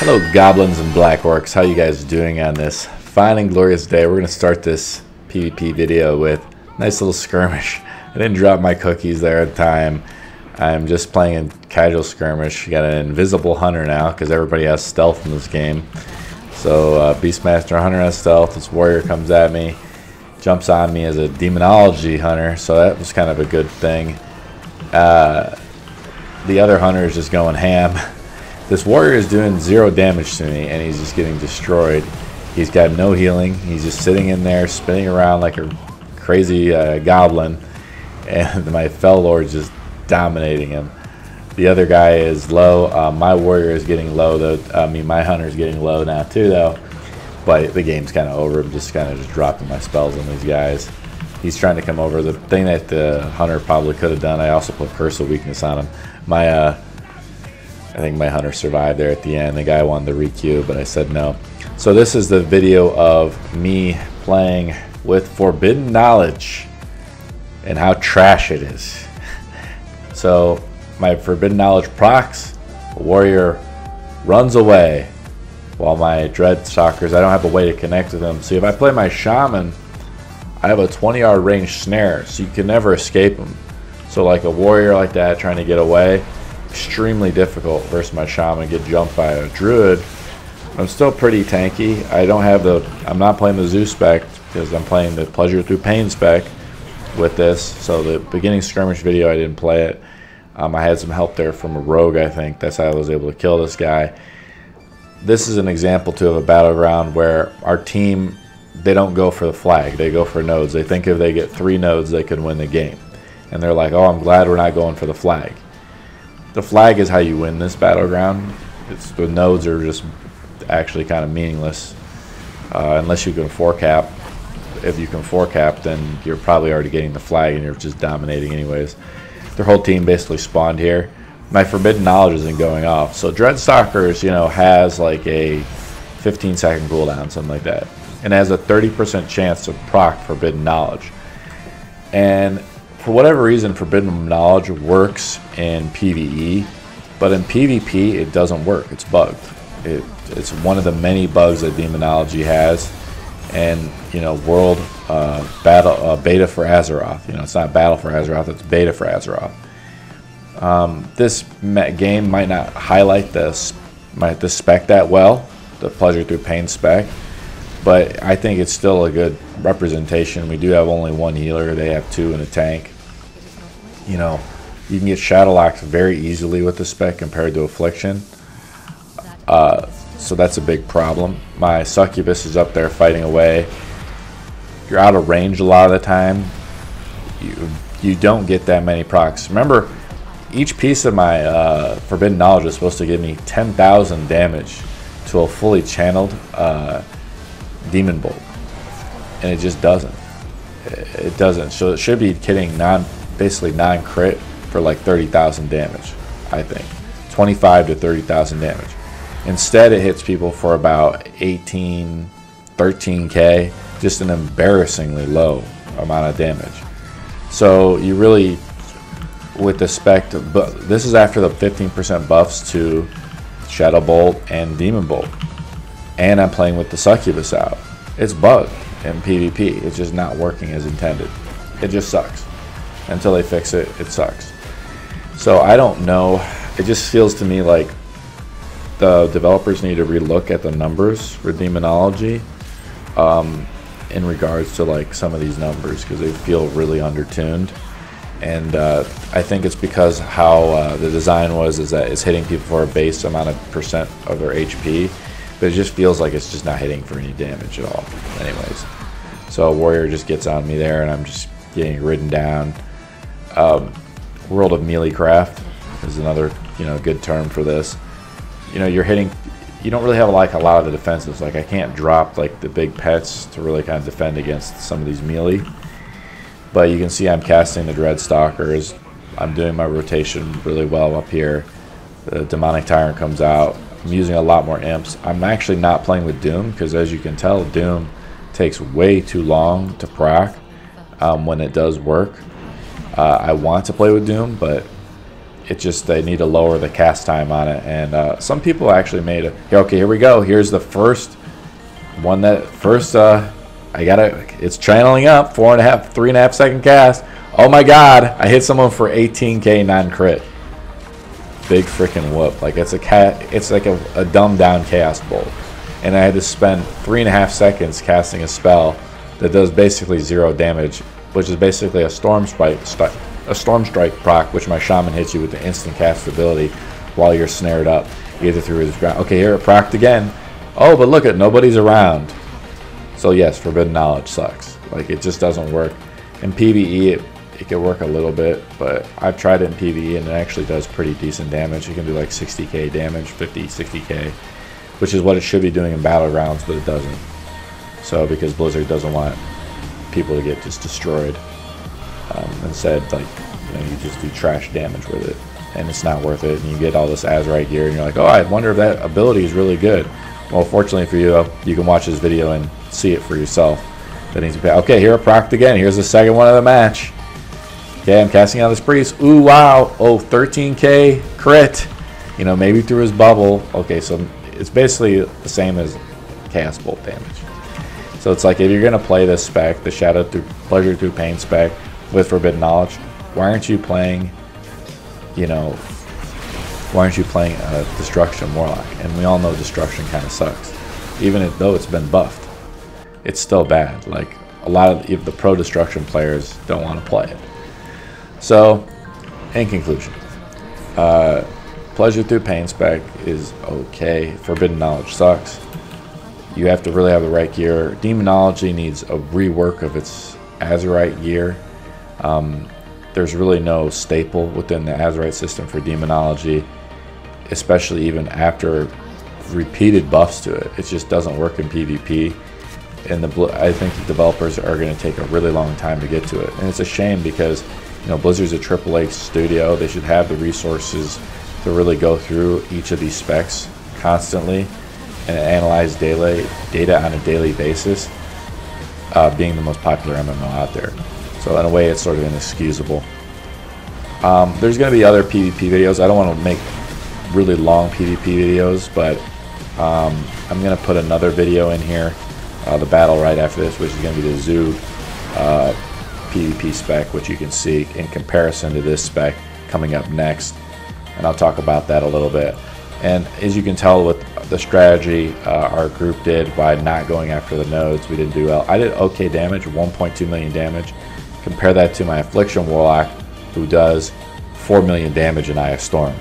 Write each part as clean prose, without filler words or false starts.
Hello goblins and black orcs, how you guys doing on this fine and glorious day? We're going to start this PvP video with a nice little skirmish. I didn't drop my cookies there at the time. I'm just playing a casual skirmish. You got an invisible hunter now because everybody has stealth in this game. So Beastmaster Hunter has stealth. This warrior comes at me, jumps on me as a demonology hunter, so that was kind of a good thing. The other hunter is just going ham. This warrior is doing 0 damage to me, and he's just getting destroyed. He's got no healing. He's just sitting in there, spinning around like a crazy goblin, and my Fell Lord's just dominating him. The other guy is low. My warrior is getting low, though. I mean, my hunter is getting low now too, though. But the game's kind of over. I'm just kind of dropping my spells on these guys. He's trying to come over. The thing that the hunter probably could have done, I also put Curse of Weakness on him. I think my hunter survived there at the end. The guy wanted the re-queue, but I said no. So this is the video of me playing with Forbidden Knowledge and how trash it is. So my Forbidden Knowledge procs, a warrior runs away while my dreadstalkers, I don't have a way to connect with them. See, if I play my shaman, I have a 20-yard range snare, so you can never escape them. So like a warrior like that trying to get away, extremely difficult versus my shaman. Get jumped by a druid. I'm still pretty tanky. I'm not playing the zoo spec because I'm playing the pleasure through pain spec with this. So the beginning skirmish video, I didn't play it. I had some help there from a rogue, I think. That's how I was able to kill this guy. This is an example too of a battleground where our team, they don't go for the flag. They go for nodes. They think if they get 3 nodes, they can win the game. And they're like, oh, I'm glad we're not going for the flag. The flag is how you win this battleground. The nodes are just actually kind of meaningless unless you can 4-cap. If you can 4-cap, then you're probably already getting the flag and you're just dominating anyways. Their whole team basically spawned here. My Forbidden Knowledge isn't going off. So dreadstalkers, you know, has like a 15-second cooldown, something like that, and has a 30% chance to proc Forbidden Knowledge. And for whatever reason, Forbidden Knowledge works in PvE, but in PvP it doesn't work. It's bugged. It's one of the many bugs that Demonology has. And you know, World Beta for Azeroth. You know, it's not Battle for Azeroth. It's Beta for Azeroth. This game might not highlight the spec that well, the pleasure through pain spec, but I think it's still a good representation. We do have only 1 healer. They have 2 in a tank. You know, you can get shadow locked very easily with the spec compared to Affliction. So that's a big problem. My succubus is up there fighting away. You're out of range a lot of the time. You don't get that many procs. Remember, each piece of my Forbidden Knowledge is supposed to give me 10,000 damage to a fully channeled Demon Bolt, and it just doesn't. It doesn't. So it should be hitting basically non-crit for like 30,000 damage. I think 25 to 30,000 damage. Instead, it hits people for about 18, 13k, just an embarrassingly low amount of damage. So you really, with the spec, but this is after the 15% buffs to Shadowbolt and Demon Bolt, and I'm playing with the succubus out. It's bugged in PvP. It's just not working as intended. It just sucks. Until they fix it, it sucks. So I don't know. It just feels to me like the developers need to relook at the numbers for Demonology in regards to like some of these numbers, because they feel really undertuned. And I think it's because how the design is that it's hitting people for a base amount of percent of their HP, but it just feels like it's just not hitting for any damage at all anyways. So a warrior just gets on me there and I'm just getting ridden down. World of Melecraft is another, you know, good term for this. You know, you're hitting, you don't really have like a lot of the defenses. Like I can't drop like the big pets to really kind of defend against some of these melee. But you can see I'm casting the dreadstalkers. I'm doing my rotation really well up here. The demonic tyrant comes out. I'm using a lot more imps. I'm actually not playing with Doom because, as you can tell, Doom takes way too long to proc when it does work. I want to play with Doom, but it just, they need to lower the cast time on it. And some people actually made it. Okay, here we go. Here's the first one I got it. It's channeling up. 3.5 second cast. Oh my God! I hit someone for 18k non-crit. Big freaking whoop. Like it's like a dumbed down chaos bolt. And I had to spend 3.5 seconds casting a spell that does basically 0 damage, which is basically a storm strike proc, which my shaman hits you with the instant cast ability while you're snared up, either through his ground. Okay, here it procced again. Oh, but look at, nobody's around. So yes, Forbidden Knowledge sucks. Like, it just doesn't work. In PvE, it can work a little bit, but I've tried it in PvE and it actually does pretty decent damage. You can do like 60k damage, 50, 60k, which is what it should be doing in Battlegrounds, but it doesn't. So, because Blizzard doesn't want people to get just destroyed. Instead, like, you know, you just do trash damage with it, and it's not worth it. And you get all this azerite gear, and you're like, oh, I wonder if that ability is really good. Well, fortunately for you, you can watch this video and see it for yourself. That needs to pay. Okay, here it procced again. Here's the second one of the match. Okay, I'm casting out this priest. Ooh, wow. Oh, 13k crit. You know, maybe through his bubble. Okay, so it's basically the same as chaos bolt damage. So it's like, if you're gonna play this spec, the shadow through pleasure through pain spec with Forbidden Knowledge, why aren't you playing, you know, why aren't you playing Destruction Warlock? And we all know Destruction kind of sucks. Even though it's been buffed, it's still bad. Like, a lot of the pro Destruction players don't want to play it. So, in conclusion, pleasure through pain spec is okay. Forbidden Knowledge sucks. You have to really have the right gear. Demonology needs a rework of its azerite gear. There's really no staple within the azerite system for demonology, especially even after repeated buffs to it. It just doesn't work in PvP, and I think the developers are going to take a really long time to get to it. And it's a shame because, you know, Blizzard's a AAA studio. They should have the resources to really go through each of these specs constantly and analyze data on a daily basis, being the most popular MMO out there. So in a way, it's sort of inexcusable. There's going to be other PvP videos. I don't want to make really long PvP videos, but I'm going to put another video in here, the battle right after this, which is going to be the Zoo PvP spec, which you can see in comparison to this spec coming up next. And I'll talk about that a little bit. And as you can tell with the strategy our group did by not going after the nodes, we didn't do well. I did okay damage, 1.2 million damage. Compare that to my Affliction Warlock, who does 4 million damage in Eye of Storm.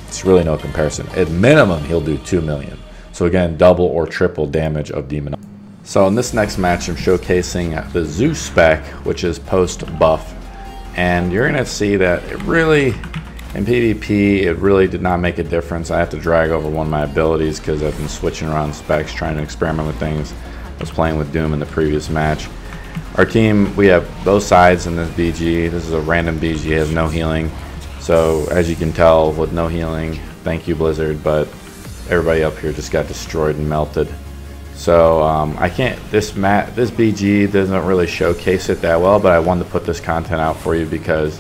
It's really no comparison. At minimum, he'll do 2 million. So again, double or triple damage of Demon. So in this next match, I'm showcasing the Zeus spec, which is post-buff. And you're going to see that it really, in PvP, it really did not make a difference. I have to drag over one of my abilities because I've been switching around specs, trying to experiment with things. I was playing with Doom in the previous match. Our team, we have both sides in this BG. This is a random BG, it has no healing. So as you can tell, with no healing, thank you Blizzard, but everybody up here just got destroyed and melted. So I can't, this BG doesn't really showcase it that well, but I wanted to put this content out for you because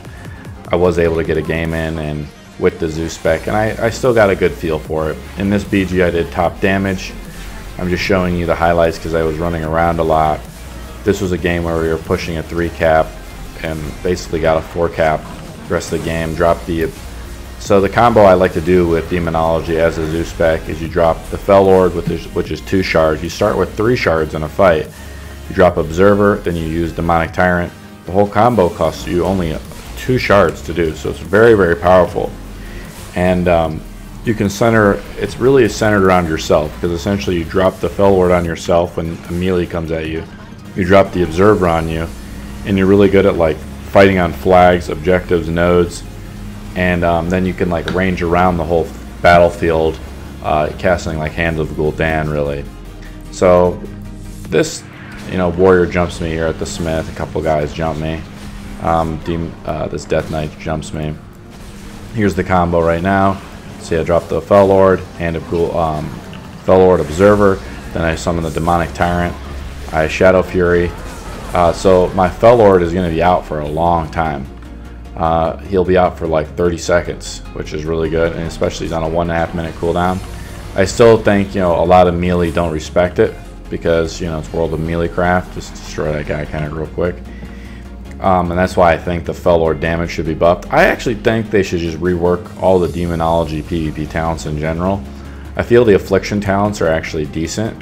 I was able to get a game in and with the Zeus spec, and I still got a good feel for it. In this BG I did top damage. I'm just showing you the highlights because I was running around a lot. This was a game where we were pushing a 3 cap and basically got a 4 cap the rest of the game. So the combo I like to do with Demonology as a Zeus spec is you drop the Fell Lord, which is 2 shards. You start with 3 shards in a fight. You drop Observer, then you use Demonic Tyrant. The whole combo costs you only 2 shards to do, so it's very, very powerful. And you can center, it's really centered around yourself, because essentially you drop the Fell Lord on yourself when a melee comes at you. You drop the Observer on you, and you're really good at like fighting on flags, objectives, nodes, and then you can like range around the whole battlefield, casting like Hands of Gul'dan really. So this, you know, warrior jumps me here at the Smith. A couple guys jump me. This Death Knight jumps me. Here's the combo right now. See, I drop the Fell Lord, Hand of Fell Lord Observer. Then I summon the Demonic Tyrant. I Shadow Fury. So my Fell Lord is going to be out for a long time. he'll be out for like 30 seconds, which is really good, and especially he's on a 1.5 minute cooldown. I still think, you know, a lot of melee don't respect it because, you know, it's World of Melecraft. Just destroy that guy kind of real quick. And that's why I think the Fellord damage should be buffed. I actually think they should just rework all the Demonology PvP talents in general. I feel the Affliction talents are actually decent,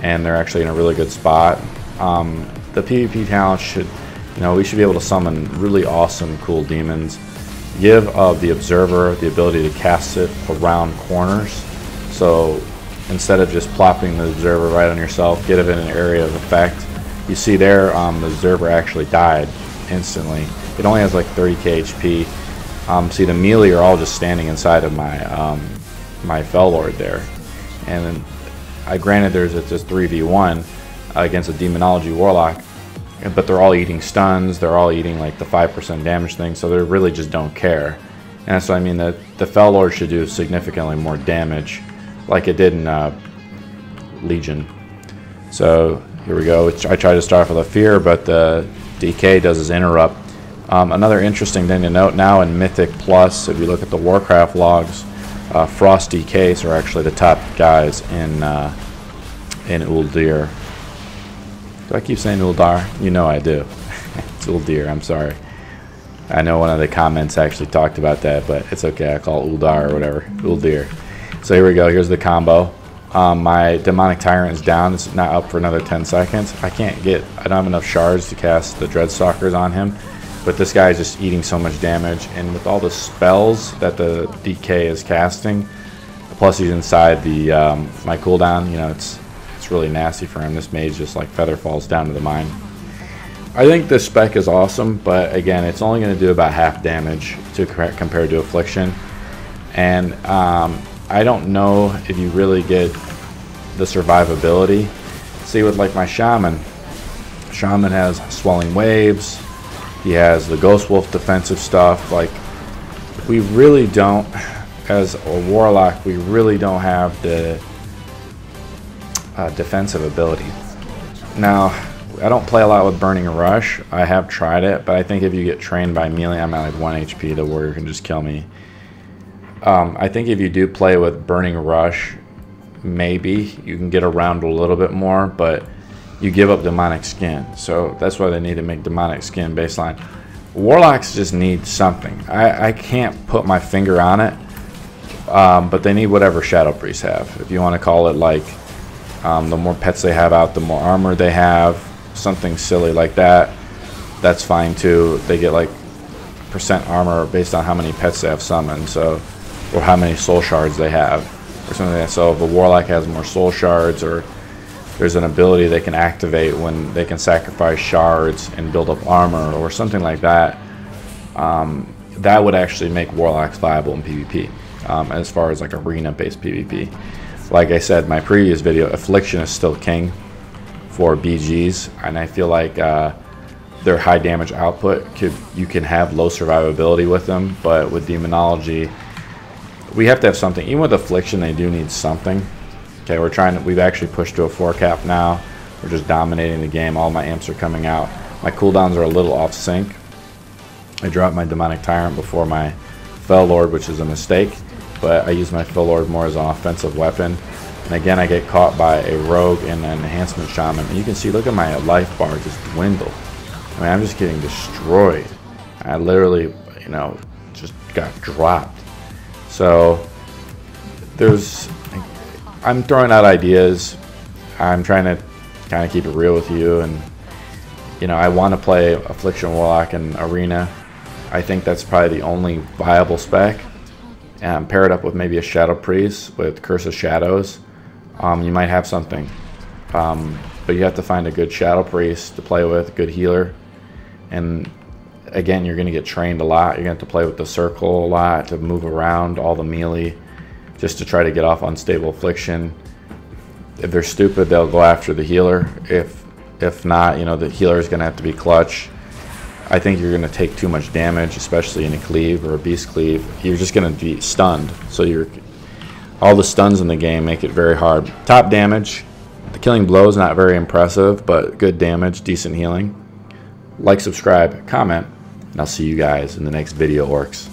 and they're actually in a really good spot. The PvP talents should, you know, we should be able to summon really awesome, cool demons. Give the Observer the ability to cast it around corners. So instead of just plopping the Observer right on yourself, get it in an area of effect. You see there, the Observer actually died instantly. It only has like 30k HP. See, the melee are all just standing inside of my my Fellord there, and granted there's just 3v1 against a Demonology Warlock, but they're all eating stuns. They're all eating like the 5% damage thing, so they really just don't care. And that's what I mean. That the Fellord should do significantly more damage, like it did in Legion. So here we go. I tried to start off with a fear, but the DK does his interrupt. Another interesting thing to note now in Mythic Plus, if you look at the Warcraft logs, Frost DKs are actually the top guys in Uldir. Do I keep saying Uldar? You know I do. It's Uldir, I'm sorry. I know one of the comments actually talked about that, but it's okay. I call it Uldar or whatever. Uldir. So here we go. Here's the combo. My Demonic Tyrant is down. It's not up for another 10 seconds. I don't have enough shards to cast the Dreadstalkers on him. But this guy is just eating so much damage, and with all the spells that the DK is casting, plus he's inside the my cooldown, you know, it's really nasty for him. This mage just like feather falls down to the mine. I think this spec is awesome, but again, it's only going to do about half damage compared to Affliction, and I don't know if you really get the survivability. See, with like my Shaman has Swelling Waves. He has the Ghost Wolf defensive stuff. Like, we really don't, as a Warlock, we really don't have the defensive ability. Now, I don't play a lot with Burning Rush. I have tried it, but I think if you get trained by melee, I'm at like 1 HP, the warrior can just kill me. I think if you do play with Burning Rush, maybe you can get around a little bit more, but you give up Demonic Skin. So that's why they need to make Demonic Skin baseline. Warlocks just need something. I can't put my finger on it, but they need whatever Shadow Priests have. If you want to call it like the more pets they have out, the more armor they have, something silly like that, that's fine too. They get like % armor based on how many pets they have summoned, so, or how many soul shards they have, or something like that. So if a Warlock has more soul shards, or there's an ability they can activate when they can sacrifice shards and build up armor or something like that, that would actually make Warlocks viable in PvP, as far as like arena-based PvP. Like I said in my previous video, Affliction is still king for BGs, and I feel like their high damage output, you can have low survivability with them, but with Demonology, we have to have something. Even with Affliction, they do need something. Okay, we've actually pushed to a 4 cap now. We're just dominating the game. All my amps are coming out. My cooldowns are a little off sync. I dropped my Demonic Tyrant before my Fellord, which is a mistake, but I use my Fellord more as an offensive weapon. And again, I get caught by a rogue and an enhancement shaman. And you can see, look at my life bar just dwindle. I mean, I'm just getting destroyed. I literally, you know, just got dropped. So I'm throwing out ideas. I'm trying to kind of keep it real with you, and you know, I want to play Affliction Warlock in Arena. I think that's probably the only viable spec. And pair it up with maybe a Shadow Priest with Curse of Shadows. You might have something, but you have to find a good Shadow Priest to play with, a good healer. And again, you're going to get trained a lot. You're going to have to play with the circle a lot to move around all the melee, just to try to get off unstable Affliction. If they're stupid, they'll go after the healer. If not, you know, the healer is going to have to be clutch. I think you're going to take too much damage, especially in a cleave or a beast cleave. You're just going to be stunned. So all the stuns in the game make it very hard. Top damage, the killing blow is not very impressive, but good damage, decent healing. Like, subscribe, comment. and I'll see you guys in the next video, orcs.